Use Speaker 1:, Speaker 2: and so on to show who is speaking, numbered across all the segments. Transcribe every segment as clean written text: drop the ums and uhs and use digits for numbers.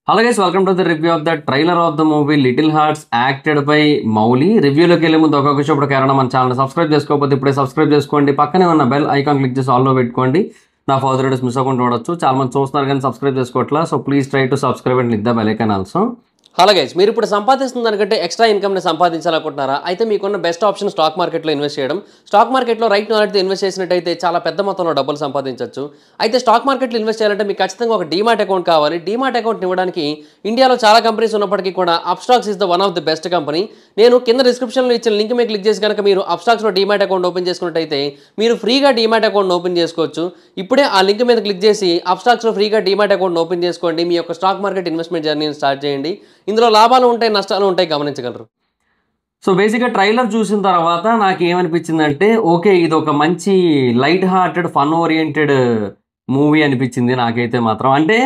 Speaker 1: Hello guys, welcome to the review of the trailer of the movie Little Hearts acted by Mowgli. రివ్యూలోకి వెళ్ళే ముందు ఒక విషయం కారణం మన ఛానల్ సబ్స్క్రైబ్ చేసుకోకపోతే ఇప్పుడే సబ్స్క్రైబ్ చేసుకోండి. పక్కనే ఉన్న బెల్ ఐకాన్ క్లిక్ చేసి ఆల్లో పెట్టుకోండి. నా ఫర్దర్ వీడియోస్ మిస్ అవ్వకుండా చూడొచ్చు. చాలా మంది చూస్తున్నారు కానీ సబ్స్క్రైబ్ చేసుకోవట్లా. So please try to subscribe and click the bell icon also. Hello guys, మీరు ఇప్పుడు సంపాదిస్తున్న దానికంటే ఎక్స్ట్రా ఇన్కమ్ని సంపాదించాలనుకుంటున్నారా? అయితే మీకున్న బెస్ట్ ఆప్షన్ స్టాక్ మార్కెట్లో ఇన్వెస్ట్ చేయడం. స్టాక్ మార్కెట్లో రైట్ నాలెడ్జ్తో ఇన్వెస్ట్ చేసినట్టయితే చాలా పెద్ద మొత్తంలో డబ్బులు సంపాదించవచ్చు. అయితే స్టాక్ మార్కెట్లో ఇన్వెస్ట్ చేయాలంటే మీకు ఖచ్చితంగా ఒక డీమాట్ అకౌంట్ కావాలి. డీమాట్ అకౌంట్ ఇవ్వడానికి ఇండియాలో చాలా కంపెనీస్ ఉన్నప్పటికీ కూడా Upstox is the one of the best company. నేను కింద డిస్క్రిప్షన్లో ఇచ్చిన లింక్ మీద క్లిక్ చేసి కనుక మీరు అప్స్టాక్స్లో డీమాట్ అకౌంట్ ఓపెన్ చేసుకున్నట్టయితే మీరు ఫ్రీగా డీమాట్ అకౌంట్ ఓపెన్ చేసుకోవచ్చు. ఇప్పుడే ఆ లింక్ మీద క్లిక్ చేసి అప్స్టాక్స్లో ఫ్రీగా డీమాట్ అకౌంట్ ఓపెన్ చేసుకోండి. మీ యొక్క స్టాక్ మార్కెట్ ఇన్వెస్ట్మెంట్ జర్నీని స్టార్ట్ చేయండి. ఇందులో లాభాలు ఉంటాయి, నష్టాలు ఉంటాయి, గమనించగలరు. సో బేసిక్గా ట్రైలర్ చూసిన తర్వాత నాకు ఏమనిపించిందంటే, ఓకే ఇది ఒక మంచి light hearted fun oriented movie అనిపించింది నాకైతే మాత్రం. అంటే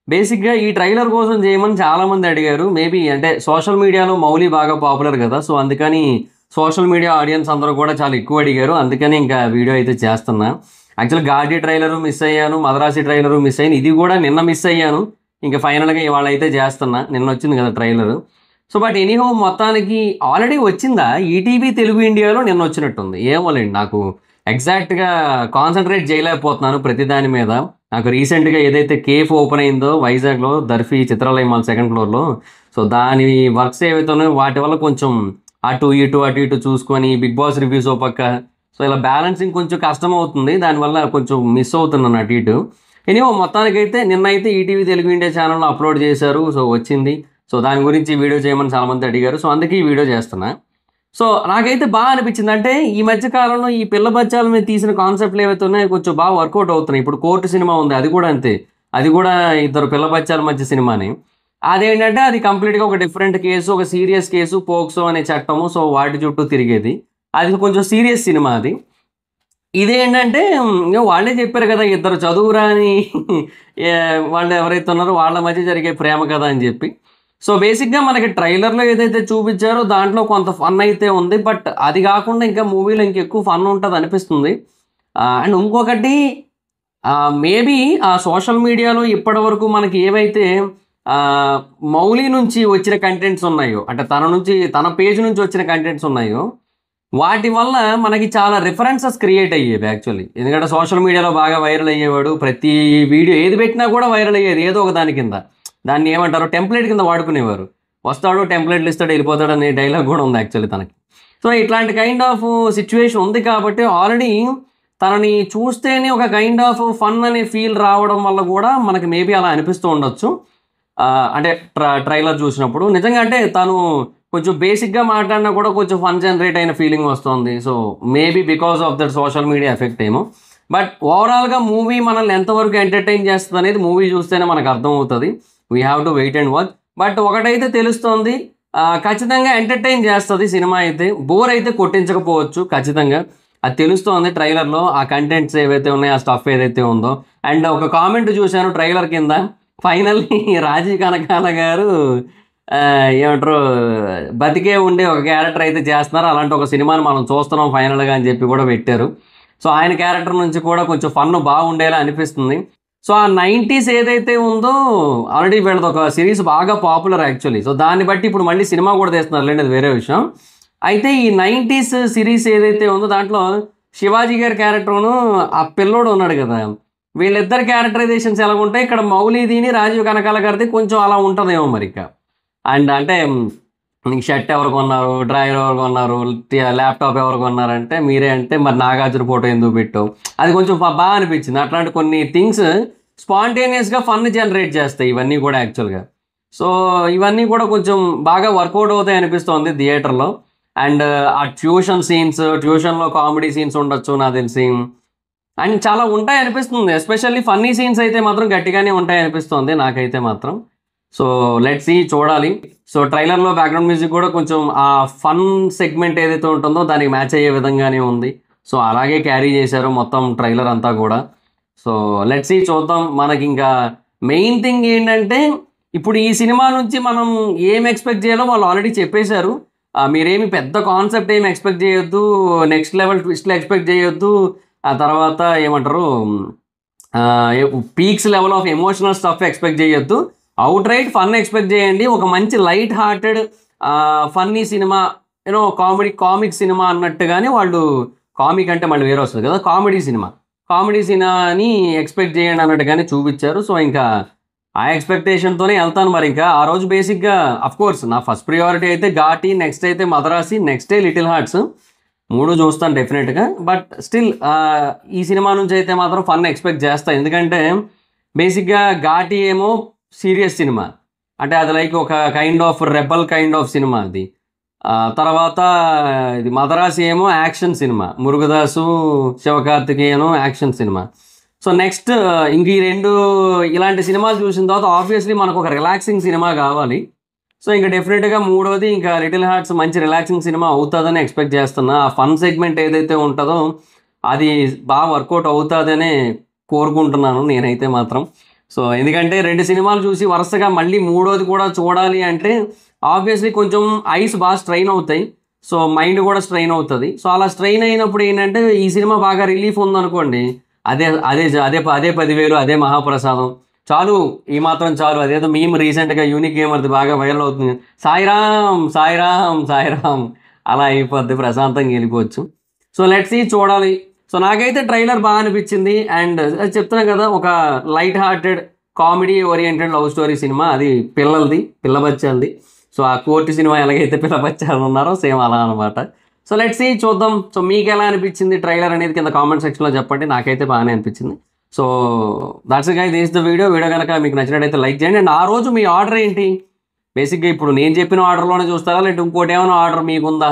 Speaker 1: బేసిక్గా ఈ ట్రైలర్ కోసం చేయమని చాలామంది అడిగారు. మేబీ అంటే సోషల్ మీడియాలో మౌలి బాగా పాపులర్ కదా, సో అందుకని సోషల్ మీడియా ఆడియన్స్ అందరూ కూడా చాలా ఎక్కువ అడిగారు. అందుకని ఇంకా వీడియో అయితే చేస్తున్నా. యాక్చువల్గా గాడి ట్రైలరు మిస్ అయ్యాను, మద్రాసి ట్రైలరు మిస్ అయ్యాను, ఇది కూడా నిన్న మిస్ అయ్యాను. ఇంకా ఫైనల్గా ఇవాళ అయితే చేస్తున్నా. నిన్న వచ్చింది కదా ట్రైలరు. సో బట్ ఎనీహో మొత్తానికి ఆల్రెడీ వచ్చిందా ఈటీవీ తెలుగు ఇండియాలో నిన్న వచ్చినట్టుంది. ఏమోలేండి, నాకు ఎగ్జాక్ట్గా కాన్సన్ట్రేట్ చేయలేకపోతున్నాను ప్రతి దాని మీద. నాకు రీసెంట్గా ఏదైతే కేఫ్ ఓపెన్ అయిందో వైజాగ్లో దర్ఫీ చిత్రాలయ మాల్ సెకండ్ ఫ్లోర్లో, సో దాని వర్క్స్ ఏవైతే ఉన్నాయో వాటి వల్ల కొంచెం అటు ఇటు చూసుకొని బిగ్ బాస్ రివ్యూస్ ఓ పక్క, సో ఇలా బ్యాలెన్సింగ్ కొంచెం కష్టం అవుతుంది. దానివల్ల కొంచెం మిస్ అవుతున్నాను అటు ఇటు. ఎనీహో మొత్తానికైతే నిన్నైతే ఈటీవీ తెలుగు ఇండియా ఛానల్లో అప్లోడ్ చేశారు. సో వచ్చింది. సో దాని గురించి వీడియో చేయమని చాలామంది అడిగారు. సో అందుకే ఈ వీడియో చేస్తున్నా. సో నాకైతే బాగా అనిపించింది. అంటే ఈ మధ్యకాలంలో ఈ పిల్ల బచ్చాల మీద తీసిన కాన్సెప్ట్లు ఏవైతే ఉన్నాయో కొంచెం బాగా వర్కౌట్ అవుతున్నాయి. ఇప్పుడు కోర్టు సినిమా ఉంది, అది కూడా అంతే. అది కూడా ఇద్దరు పిల్ల బచ్చాల మధ్య సినిమాని. అదేంటంటే అది కంప్లీట్గా ఒక డిఫరెంట్ కేసు, ఒక సీరియస్ కేసు, పోక్సో అనే చట్టము, సో వాటి చుట్టూ తిరిగేది. అది కొంచెం సీరియస్ సినిమా అది. ఇదేంటంటే వాళ్ళే చెప్పారు కదా, ఇద్దరు చదువురాని వాళ్ళు ఎవరైతే ఉన్నారో వాళ్ళ మధ్య జరిగే ప్రేమ కదా అని చెప్పి. సో బేసిక్గా మనకి ట్రైలర్లో ఏదైతే చూపించారో దాంట్లో కొంత ఫన్ అయితే ఉంది. బట్ అది కాకుండా ఇంకా మూవీలో ఇంకెక్కువ ఫన్ ఉంటుంది అనిపిస్తుంది. అండ్ ఇంకొకటి, మేబీ ఆ సోషల్ మీడియాలో ఇప్పటి వరకు మనకి ఏవైతే మౌలి నుంచి వచ్చిన కంటెంట్స్ ఉన్నాయో, అంటే తన పేజ్ నుంచి వచ్చిన కంటెంట్స్ ఉన్నాయో వాటి వల్ల మనకి చాలా రిఫరెన్సెస్ క్రియేట్ అయ్యేవి యాక్చువల్లీ. ఎందుకంటే సోషల్ మీడియాలో బాగా వైరల్ అయ్యేవాడు. ప్రతి వీడియో ఏది పెట్టినా కూడా వైరల్ అయ్యేది ఏదో ఒక దాని కింద. దాన్ని ఏమంటారు, టెంప్లెట్ కింద వాడుకునేవారు. వస్తాడు, టెంప్లెట్లు ఇస్తాడు, వెళ్ళిపోతాడు అనే డైలాగ్ కూడా ఉంది యాక్చువల్లీ తనకి. సో ఇట్లాంటి కైండ్ ఆఫ్ సిచ్యువేషన్ ఉంది కాబట్టి ఆల్రెడీ తనని చూస్తేనే ఒక కైండ్ ఆఫ్ ఫన్ అనే ఫీల్ రావడం వల్ల కూడా మనకి మేబీ అలా అనిపిస్తూ ఉండొచ్చు. అంటే ట్రైలర్ చూసినప్పుడు నిజంగా అంటే తను కొంచెం బేసిక్గా మాట్లాడినా కూడా కొంచెం ఫన్ జనరేట్ అయిన ఫీలింగ్ వస్తుంది. So maybe because of that social media effect ఏమో. బట్ ఓవరాల్గా మూవీ మనల్ని ఎంతవరకు ఎంటర్టైన్ చేస్తుంది అనేది మూవీ చూస్తేనే మనకు అర్థమవుతుంది. We have to wait and watch. But ఒకటైతే తెలుస్తుంది, ఖచ్చితంగా ఎంటర్టైన్ చేస్తుంది సినిమా. అయితే బోర్ అయితే కొట్టించకపోవచ్చు ఖచ్చితంగా, అది తెలుస్తోంది ట్రైలర్లో. ఆ కంటెంట్స్ ఏవైతే ఉన్నాయో, ఆ స్టఫ్ ఏదైతే ఉందో. అండ్ ఒక కామెంట్ చూశాను ట్రైలర్ కింద, ఫైనల్లీ రాజీవ్ కనకాల గారు ఏమంటారు బతికే ఉండే ఒక క్యారెక్టర్ అయితే చేస్తున్నారు. అలాంటి ఒక సినిమాని మనం చూస్తున్నాం ఫైనల్గా అని చెప్పి కూడా పెట్టారు. సో ఆయన క్యారెక్టర్ నుంచి కూడా కొంచెం ఫన్ బాగుండేలా అనిపిస్తుంది. సో ఆ 90s ఏదైతే ఉందో ఆల్రెడీ వీళ్ళది ఒక సిరీస్ బాగా పాపులర్ యాక్చువల్లీ. సో దాన్ని బట్టి ఇప్పుడు మళ్ళీ సినిమా కూడా తీస్తున్నారు లేండి, అది వేరే విషయం. అయితే ఈ 90s సిరీస్ ఏదైతే ఉందో దాంట్లో శివాజీ గారి క్యారెక్టర్ను ఆ పిల్లోడు ఉన్నాడు కదా, వీళ్ళిద్దరు క్యారెక్టరైజేషన్స్ ఎలా ఉంటాయి ఇక్కడ మౌలిదీని రాజీవ్ కనకాల గారిది కొంచెం అలా ఉంటుందేమో మరి. అండ్ అంటే నీకు షర్ట్ ఎవరు కొన్నారు, డ్రైవర్ ఎవరు కొన్నారు, ల్యాప్టాప్ ఎవరు కొన్నారంటే మీరే, అంటే మరి నాగార్జున ఫోటో ఎందుకు పెట్టావు, అది కొంచెం బాగా అనిపించింది. అట్లాంటి కొన్ని థింగ్స్ స్పాంటేనియస్గా ఫన్ జనరేట్ చేస్తాయి ఇవన్నీ కూడా యాక్చువల్గా. సో ఇవన్నీ కూడా కొంచెం బాగా వర్కౌట్ అవుతాయి అనిపిస్తుంది థియేటర్లో. అండ్ ఆ ట్యూషన్లో కామెడీ సీన్స్ ఉండొచ్చు నాకు తెలిసి. అండ్ చాలా ఉంటాయి అనిపిస్తుంది, ఎస్పెషల్లీ ఫన్నీ సీన్స్ అయితే మాత్రం గట్టిగానే ఉంటాయి అనిపిస్తుంది నాకైతే మాత్రం. సో లెట్స్ సీ, చూడాలి. సో ట్రైలర్లో బ్యాక్గ్రౌండ్ మ్యూజిక్ కూడా కొంచెం ఆ ఫన్ సెగ్మెంట్ ఏదైతే ఉంటుందో దానికి మ్యాచ్ అయ్యే విధంగానే ఉంది. సో అలాగే క్యారీ చేశారు మొత్తం ట్రైలర్ అంతా కూడా. సో లెట్స్ సీ, చూద్దాం. మనకి ఇంకా మెయిన్ థింగ్ ఏంటంటే ఇప్పుడు ఈ సినిమా నుంచి మనం ఏం ఎక్స్పెక్ట్ చేయాలో వాళ్ళు ఆల్రెడీ చెప్పేశారు. మీరేమి పెద్ద కాన్సెప్ట్ ఏమి ఎక్స్పెక్ట్ చేయొద్దు, నెక్స్ట్ లెవెల్ ట్విస్ట్లు ఎక్స్పెక్ట్ చేయొద్దు, ఆ తర్వాత ఏమంటారు peaks level of emotional stuff expect చేయొద్దు. అవుట్ రైట్ ఫన్ ఎక్స్పెక్ట్ చేయండి. ఒక మంచి light hearted funny cinema, comic cinema అన్నట్టుగానే వాళ్ళు, కామిక్ అంటే మళ్ళీ వేరే వస్తుంది కదా, కామెడీ సినిమాని ఎక్స్పెక్ట్ చేయండి అన్నట్టుగానే చూపించారు. సో ఇంకా ఆ ఎక్స్పెక్టేషన్తోనే వెళ్తాను. మరి ఇంకా ఆ రోజు బేసిక్గా కోర్స్ నా ఫస్ట్ ప్రియారిటీ అయితే ఘాటి, నెక్స్ట్ అయితే మదరాసి, నెక్స్టే లిటిల్ హార్ట్స్, 3 చూస్తాను డెఫినెట్గా. బట్ స్టిల్ ఈ సినిమా నుంచి అయితే మాత్రం ఫన్ ఎక్స్పెక్ట్ చేస్తాను. ఎందుకంటే బేసిక్గా ఘాటి ఏమో సీరియస్ సినిమా, అంటే అది లైక్ ఒక రెబల్ కైండ్ ఆఫ్ సినిమా అది. తర్వాత ఇది మదరాసి ఏమో action cinema, Murugadoss Sivakarthikeyan action cinema. So next ఇంక ఈ 2 ఇలాంటి సినిమాలు చూసిన తర్వాత ఆబ్వియస్లీ మనకు ఒక రిలాక్సింగ్ సినిమా కావాలి. సో ఇంకా డెఫినెట్గా మూడోది ఇంకా లిటిల్ హార్ట్స్ మంచి రిలాక్సింగ్ సినిమా అవుతుందని ఎక్స్పెక్ట్ చేస్తున్నా. ఆ ఫన్ సెగ్మెంట్ ఏదైతే ఉంటుందో అది బాగా వర్కౌట్ అవుతుందనే కోరుకుంటున్నాను నేనైతే మాత్రం. సో ఎందుకంటే 2 సినిమాలు చూసి వరుసగా మళ్ళీ మూడోది కూడా చూడాలి అంటే ఆబ్వియస్లీ కొంచెం ఐస్ బాగా స్ట్రెయిన్ అవుతాయి. సో మైండ్ కూడా స్ట్రెయిన్ అవుతుంది. సో అలా స్ట్రెయిన్ అయినప్పుడు ఏంటంటే ఈ సినిమా బాగా రిలీఫ్ ఉందనుకోండి, అదే అదే అదే అదే 10,000 అదే మహాప్రసాదం చాలు, ఈ మాత్రం చాలు. అదేదో మేము రీసెంట్గా యూనిక్ గేమర్ది బాగా వైరల్ అవుతుంది, సాయిరామ్ సాయిరామ్ సాయిరామ్, అలా అయిపోద్ది, ప్రశాంతంగా వెళ్ళిపోవచ్చు. సో లెట్స్ సీ, చూడాలి. సో నాకైతే ట్రైలర్ బాగా అనిపించింది. అండ్ చెప్తున్నా కదా, ఒక light hearted comedy oriented love story cinema, అది పిల్ల బచ్చాలది. సో ఆ కోర్టు సినిమా ఎలాగైతే పిల్ల బచ్చాలు ఉన్నారో సేమ్ అలా అనమాట. సో లెట్స్ సీ, చూద్దాం. సో మీకు ఎలా అనిపించింది ట్రైలర్ అనేది కింద కామెంట్ సెక్షన్లో చెప్పండి. నాకైతే బాగానే అనిపించింది. So that's guys, this the video కనుక మీకు నచ్చినట్టయితే లైక్ చేయండి. అండ్ ఆ రోజు మీ ఆర్డర్ ఏంటి? బేసిక్గా ఇప్పుడు నేను చెప్పిన ఆర్డర్లోనే చూస్తారా, లేదంటే ఇంకోటి ఏమైనా ఆర్డర్ మీకుందా?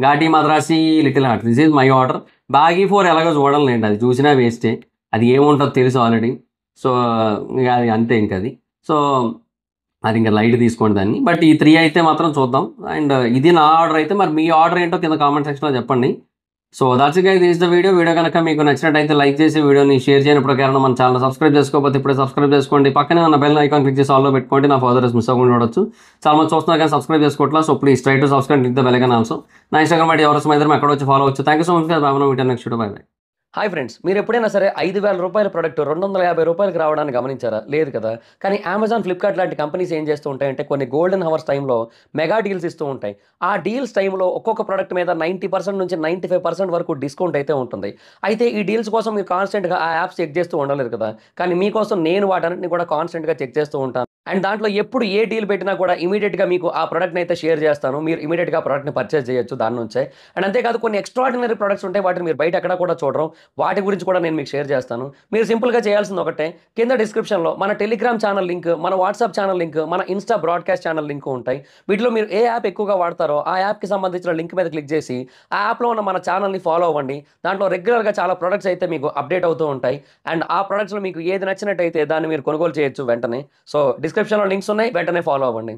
Speaker 1: Ghaati, Madharaasi, little heart, this is my order. Baaghi 4 ఎలాగో చూడాలండి, అది చూసినా వేస్టే, అది ఏముంటుందో తెలుసు ఆల్రెడీ. సో ఇక అది అంతే, ఇంక అది. సో అది ఇంకా లైట్ తీసుకోండి దాన్ని. బట్ ఈ 3 అయితే మాత్రం చూద్దాం. అండ్ ఇది నా ఆర్డర్ అయితే, మరి మీ ఆర్డర్ ఏంటో కింద కామెంట్ సెక్షన్లో చెప్పండి. So that's guys, this the video కనుక మీకు నచ్చినట్టయితే లైక్ చేసి వీడియోని షేర్ చేయనప్పుడు కారణం మన ఛానల్ సబ్స్క్రైబ్ చేసుకోకపోతే ఇప్పుడే సబ్స్క్రైబ్ చేసుకోండి. పక్కనే ఉన్న బెల్ ఐకాన్ క్లిక్ చేసి ఆల్లో పెట్టుకోండి, నా ఫర్దర్ మిస్ అవ్వకుండా చూడొచ్చు. చాలా మంది చూస్తున్నారు కానీ సబ్స్క్రైబ్ చేసుకోవట్లా. So please try to subscribe, click the bell icon also. నా ఇన్స్టాగ్రామ్ ఐడి ఎవరు ఇద్దరు ఎక్కడ వచ్చి ఫాలో అవచ్చు. Thank you so much. బాబు video next video, bye bye.
Speaker 2: Hi friends, మీరు ఎప్పుడైనా సరే 5,000 రూపాయల ప్రోడక్ట్ 250 రూపాయలకి రావడానికి గమనించారా? లేదు కదా. కానీ అమెజాన్, ఫ్లిప్కార్ట్ లాంటి కంపెనీస్ ఏం చేస్తూ ఉంటాయంటే కొన్ని గోల్డెన్ హవర్స్ టైంలో మెగా డీల్స్ ఇస్తూ ఉంటాయి. ఆ డీల్స్ టైంలో ఒక్కొక్క ప్రోడక్ట్ మీద 90% నుంచి 95% వరకు డిస్కౌంట్ అయితే ఉంటుంది. అయితే ఈ డీల్స్ కోసం మీరు కాన్స్టెంట్గా ఆ యాప్స్ చెక్ చేస్తూ ఉండలేరు కదా. కానీ మీకోసం నేను వాటన్నిటిని కూడా కాన్స్టెంట్గా చెక్ చేస్తూ ఉంటాను. అండ్ దాంట్లో ఎప్పుడు ఏ డీల్ పెట్టినా కూడా ఇమీడియట్గా మీకు ఆ ప్రోడక్ట్ని అయితే షేర్ చేస్తాను. మీరు ఇమీడియట్గా ఆ ప్రోడక్ట్ని పర్చేస్ చేయొచ్చు దాని నుంచే. అండ్ అంతేకాదు కొన్ని ఎక్స్ట్రాడినరీ ప్రొడక్ట్స్ ఉంటాయి, వాటిని మీరు బయట ఎక్కడ కూడా చూడరు. వాటి గురించి కూడా నేను మీకు షేర్ చేస్తాను. మీరు సింపుల్గా చేయాల్సింది ఒకటే, కింద డిస్క్రిప్షన్లో మన టెలిగ్రామ్ ఛానల్ లింక్, మన వాట్సాప్ ఛానల్ లింక్, మన ఇన్స్టా బ్రాడ్కాస్ట్ ఛానల్ లింక్ ఉంటాయి. వీటిలో మీరు ఏ యాప్ ఎక్కువగా వాడతారో ఆ యాప్కి సంబంధించిన లింక్ మీద క్లిక్ చేసి ఆ యాప్లో ఉన్న మన ఛానల్ని ఫాలో అవ్వండి. దాంట్లో రెగ్యులర్గా చాలా ప్రొడక్ట్స్ అయితే మీకు అప్డేట్ అవుతూ ఉంటాయి. అండ్ ఆ ప్రొడక్ట్స్లో మీకు ఏది నచ్చినట్టయితే దాన్ని మీరు కొనుగోలు చేయొచ్చు వెంటనే. సో డిస్క్రిప్షన్లో లింక్స్ ఉన్నాయి, వెంటనే ఫాలో అవ్వండి.